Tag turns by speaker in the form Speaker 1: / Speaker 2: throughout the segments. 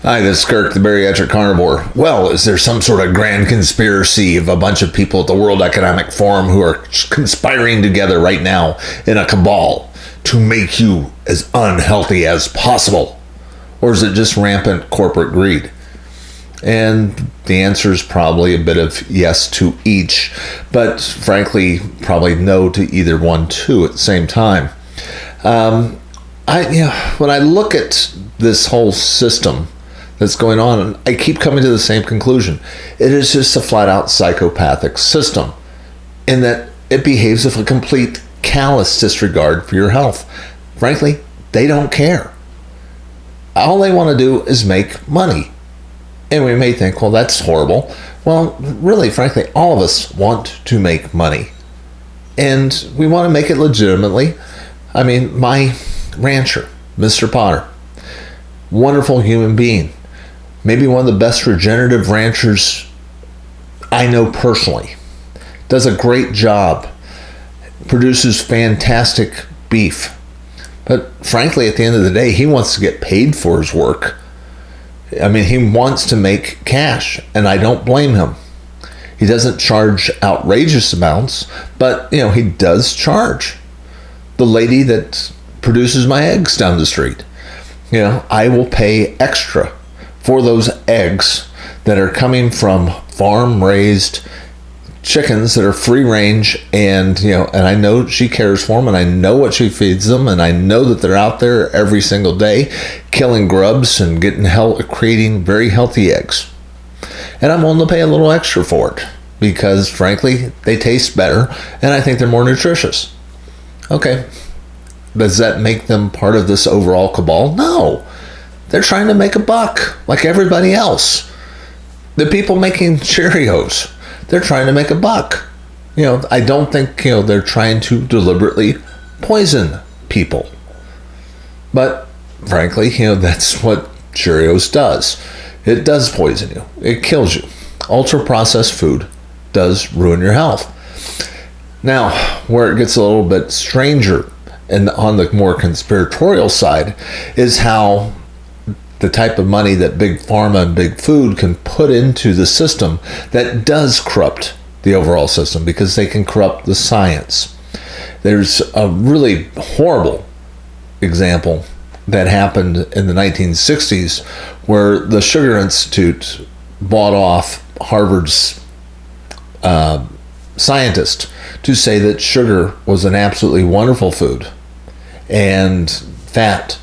Speaker 1: Hi, this is Kirk, the bariatric carnivore. Well, is there some sort of grand conspiracy of a bunch of people at the World Economic Forum who are conspiring together right now in a cabal to make you as unhealthy as possible? Or is it just rampant corporate greed? And the answer is probably a bit of yes to each, but frankly, probably no to either one too at the same time. When I look at this whole system that's going on, I keep coming to the same conclusion. It is just a flat-out psychopathic system in that it behaves with a complete callous disregard for your health. Frankly, they don't care. All they want to do is make money. And we may think, well, that's horrible. Well, really, frankly, all of us want to make money. And we want to make it legitimately. I mean, my rancher, Mr. Potter, wonderful human being. Maybe one of the best regenerative ranchers I know personally. Does a great job. Produces fantastic beef. But frankly, at the end of the day, he wants to get paid for his work. I mean, he wants to make cash, and I don't blame him. He doesn't charge outrageous amounts, but, he does charge. The lady that produces my eggs down the street, I will pay extra for those eggs that are coming from farm-raised chickens that are free range, and I know she cares for them, and I know what she feeds them, and I know that they're out there every single day killing grubs and creating very healthy eggs. And I'm willing to pay a little extra for it because frankly they taste better and I think they're more nutritious. Okay, does that make them part of this overall cabal? No, they're trying to make a buck like everybody else. The people making Cheerios, they're trying to make a buck. I don't think, they're trying to deliberately poison people. But frankly, that's what Cheerios does. It does poison you. It kills you. Ultra-processed food does ruin your health. Now, where it gets a little bit stranger and on the more conspiratorial side is how the type of money that big pharma and big food can put into the system that does corrupt the overall system because they can corrupt the science. There's a really horrible example that happened in the 1960s where the Sugar Institute bought off Harvard's scientist to say that sugar was an absolutely wonderful food and fat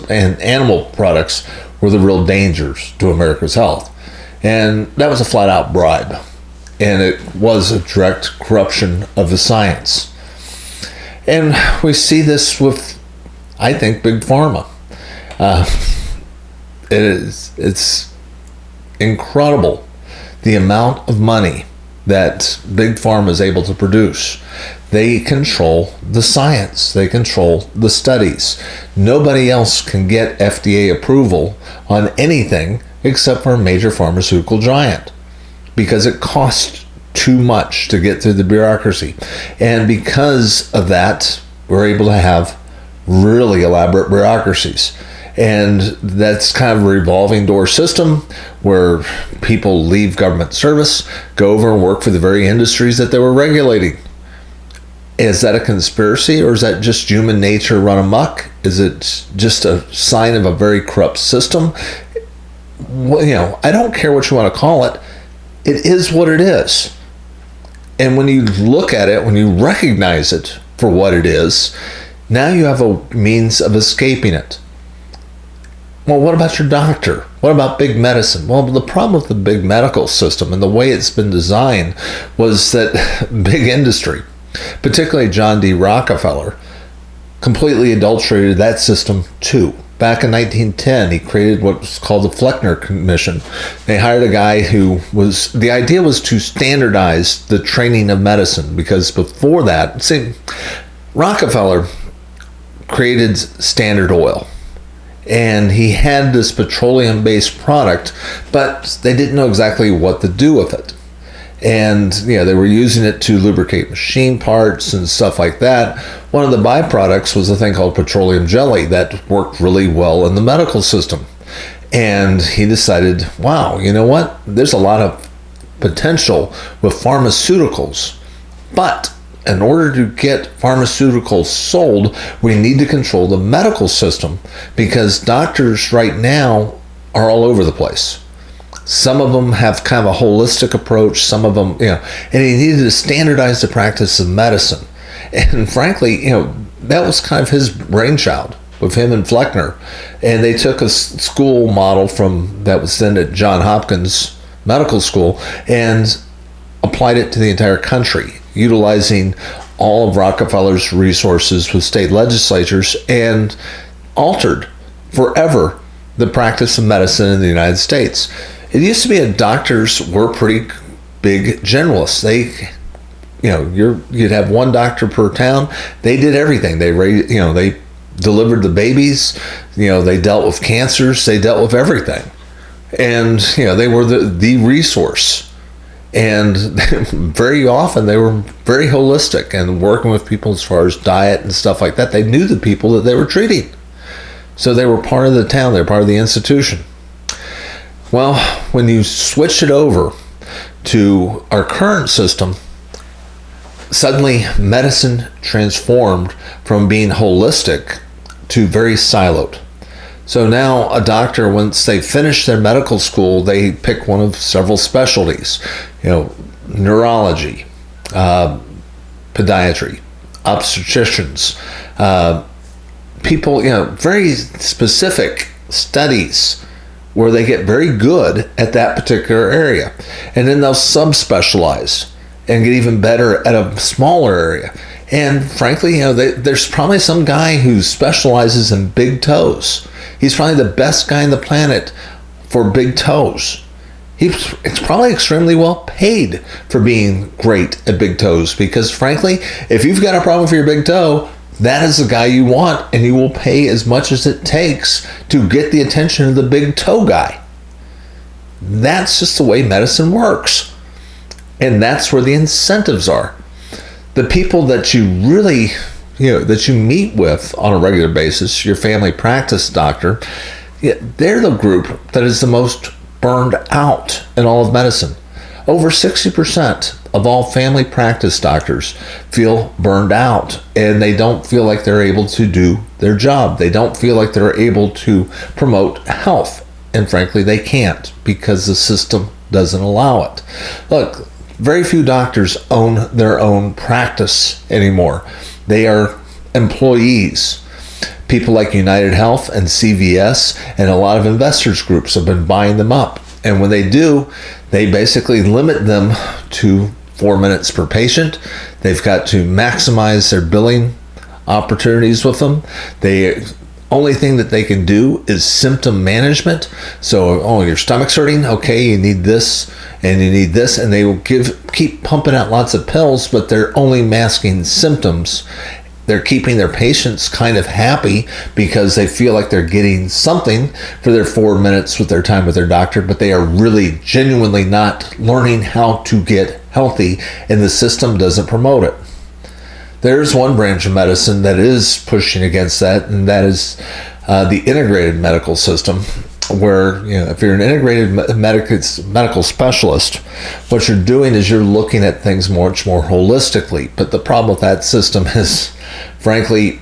Speaker 1: and animal products were the real dangers to America's health. And that was a flat-out bribe. And it was a direct corruption of the science. And we see this with, I think, big pharma. It's incredible the amount of money that big pharma is able to produce. They control the science. They control the studies. Nobody else can get FDA approval on anything except for a major pharmaceutical giant because it costs too much to get through the bureaucracy. And because of that, we're able to have really elaborate bureaucracies. And that's kind of a revolving door system where people leave government service, go over and work for the very industries that they were regulating. Is that a conspiracy, or is that just human nature run amok? Is it just a sign of a very corrupt system? Well, I don't care what you want to call it. It is what it is. And when you look at it, when you recognize it for what it is, now you have a means of escaping it. Well, what about your doctor? What about big medicine? Well, the problem with the big medical system and the way it's been designed was that big industry, particularly John D. Rockefeller, completely adulterated that system too. Back in 1910, he created what was called the Fleckner Commission. They hired a guy the idea was to standardize the training of medicine, because before that, see, Rockefeller created Standard Oil. And he had this petroleum-based product, but they didn't know exactly what to do with it. And they were using it to lubricate machine parts and stuff like that. One of the byproducts was a thing called petroleum jelly that worked really well in the medical system. And he decided, wow, you know what? There's a lot of potential with pharmaceuticals. But in order to get pharmaceuticals sold, we need to control the medical system, because doctors right now are all over the place. Some of them have kind of a holistic approach, some of them, and he needed to standardize the practice of medicine. And frankly, that was kind of his brainchild with him and Fleckner. And they took a school model from that was then at Johns Hopkins Medical School and applied it to the entire country, utilizing all of Rockefeller's resources with state legislatures, and altered forever the practice of medicine in the United States. It used to be that doctors were pretty big generalists. You'd have one doctor per town. They did everything. They delivered the babies. They dealt with cancers. They dealt with everything, and they were the resource. And very often they were very holistic and working with people as far as diet and stuff like that. They knew the people that they were treating, so they were part of the town. They were part of the institution. Well, when you switch it over to our current system, suddenly medicine transformed from being holistic to very siloed. So now a doctor, once they finish their medical school, they pick one of several specialties, neurology, podiatry, obstetricians, people, very specific studies where they get very good at that particular area. And then they'll subspecialize and get even better at a smaller area. And frankly, there's probably some guy who specializes in big toes. He's probably the best guy on the planet for big toes. It's probably extremely well paid for being great at big toes, because frankly, if you've got a problem for your big toe, that is the guy you want, and you will pay as much as it takes to get the attention of the big toe guy. That's just the way medicine works. And that's where the incentives are. The people that you really, that you meet with on a regular basis, your family practice doctor, they're the group that is the most burned out in all of medicine. Over 60% of all family practice doctors feel burned out, and they don't feel like they're able to do their job. They don't feel like they're able to promote health. And frankly, they can't, because the system doesn't allow it. Look, very few doctors own their own practice anymore. They are employees. People like United Health and CVS and a lot of investors groups have been buying them up. And when they do, they basically limit them to 4 minutes per patient. They've got to maximize their billing opportunities with them. The only thing that they can do is symptom management. So, your stomach's hurting. Okay, you need this and you need this. And they will keep pumping out lots of pills, but they're only masking symptoms. They're keeping their patients kind of happy because they feel like they're getting something for their 4 minutes with their time with their doctor, but they are really genuinely not learning how to get healthy, and the system doesn't promote it. There's one branch of medicine that is pushing against that, and that is the integrated medical system, where if you're an integrated medical specialist, what you're doing is you're looking at things much more holistically. But the problem with that system is, frankly,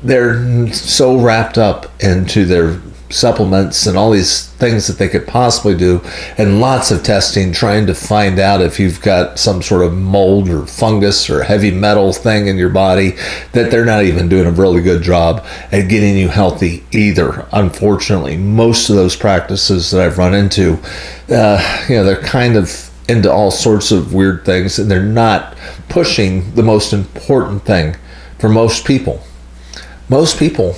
Speaker 1: they're so wrapped up into their supplements and all these things that they could possibly do, and lots of testing trying to find out if you've got some sort of mold or fungus or heavy metal thing in your body, that they're not even doing a really good job at getting you healthy either. Unfortunately, most of those practices that I've run into, they're kind of into all sorts of weird things, and they're not pushing the most important thing for most people. Most people,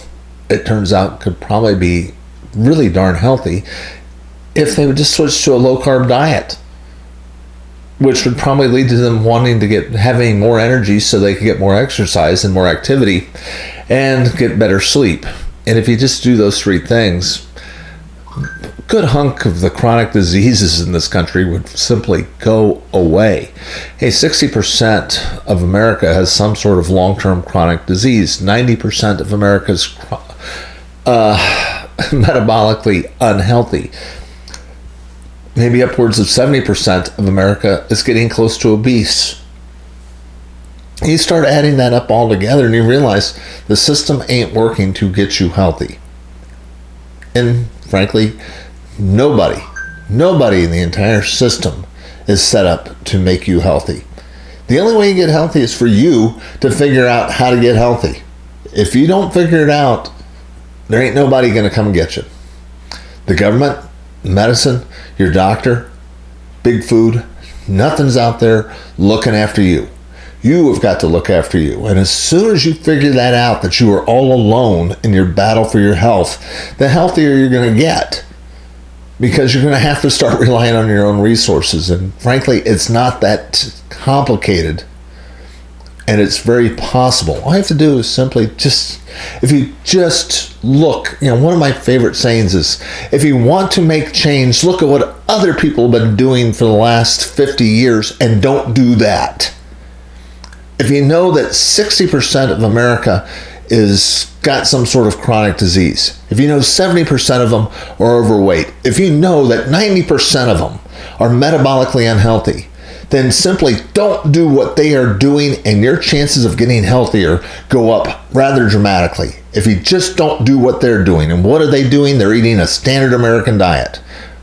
Speaker 1: it turns out, could probably be really darn healthy if they would just switch to a low-carb diet, which would probably lead to them having more energy so they could get more exercise and more activity and get better sleep. And if you just do those three things, a good hunk of the chronic diseases in this country would simply go away. Hey, 60% of America has some sort of long-term chronic disease. 90% of America's metabolically unhealthy. Maybe upwards of 70% of America is getting close to obese. You start adding that up all together and you realize the system ain't working to get you healthy. And frankly, nobody in the entire system is set up to make you healthy. The only way you get healthy is for you to figure out how to get healthy. If you don't figure it out, there ain't nobody going to come and get you. The government, medicine, your doctor, big food, nothing's out there looking after you. You have got to look after you. And as soon as you figure that out, that you are all alone in your battle for your health, the healthier you're going to get. Because you're going to have to start relying on your own resources. And frankly, it's not that complicated. And it's very possible. All you have to do is simply if you just look, one of my favorite sayings is, if you want to make change, look at what other people have been doing for the last 50 years and don't do that. If you know that 60% of America is got some sort of chronic disease, if you know 70% of them are overweight, if you know that 90% of them are metabolically unhealthy, then simply don't do what they are doing and your chances of getting healthier go up rather dramatically. If you just don't do what they're doing. And what are they doing? They're eating a standard American diet,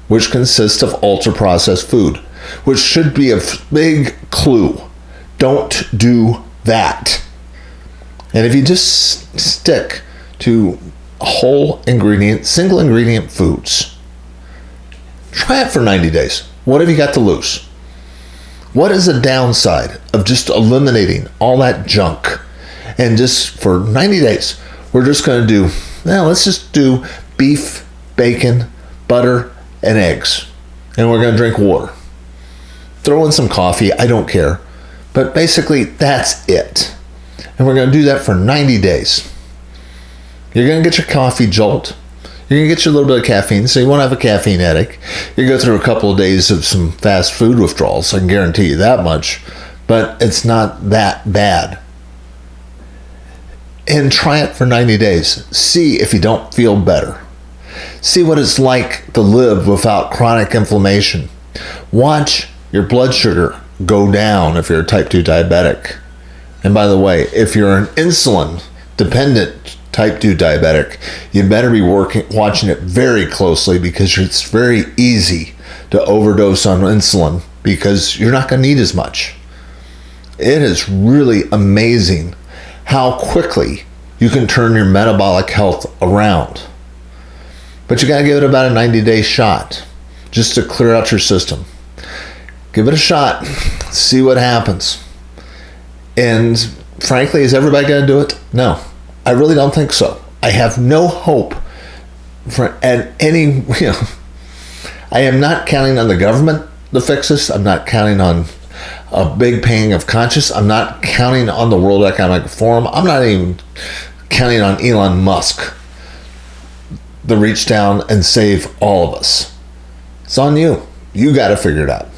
Speaker 1: which consists of ultra-processed food, which should be a big clue. Don't do that. And if you just stick to whole ingredient, single ingredient foods, try it for 90 days. What have you got to lose? What is the downside of just eliminating all that junk? And just for 90 days, we're just going to do, let's just do beef, bacon, butter, and eggs. And we're going to drink water. Throw in some coffee, I don't care. But basically, that's it. And we're going to do that for 90 days. You're going to get your coffee jolt. You're going to get you a little bit of caffeine, so you won't have a caffeine headache. You go through a couple of days of some fast food withdrawals, I can guarantee you that much. But it's not that bad. And try it for 90 days. See if you don't feel better. See what it's like to live without chronic inflammation. Watch your blood sugar go down if you're a type 2 diabetic. And by the way, if you're an insulin dependent type 2 diabetic, you better be watching it very closely, because it's very easy to overdose on insulin because you're not going to need as much. It is really amazing how quickly you can turn your metabolic health around. But you got to give it about a 90-day shot just to clear out your system. Give it a shot. See what happens. And frankly, is everybody going to do it? No, I really don't think so. I have no hope for any, I am not counting on the government to fix this. I'm not counting on a big pang of conscience. I'm not counting on the World Economic Forum. I'm not even counting on Elon Musk to reach down and save all of us. It's on you. You got to figure it out.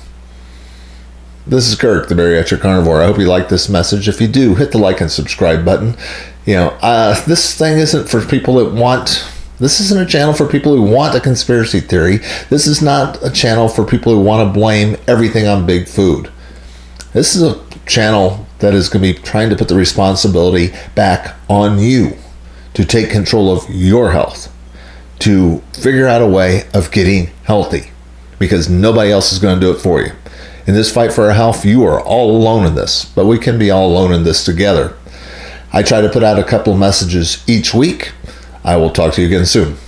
Speaker 1: This is Kirk, the Bariatric Carnivore. I hope you like this message. If you do, hit the like and subscribe button. This thing isn't for people that want... This isn't a channel for people who want a conspiracy theory. This is not a channel for people who want to blame everything on big food. This is a channel that is going to be trying to put the responsibility back on you to take control of your health, to figure out a way of getting healthy, because nobody else is going to do it for you. In this fight for our health, you are all alone in this, but we can be all alone in this together. I try to put out a couple of messages each week. I will talk to you again soon.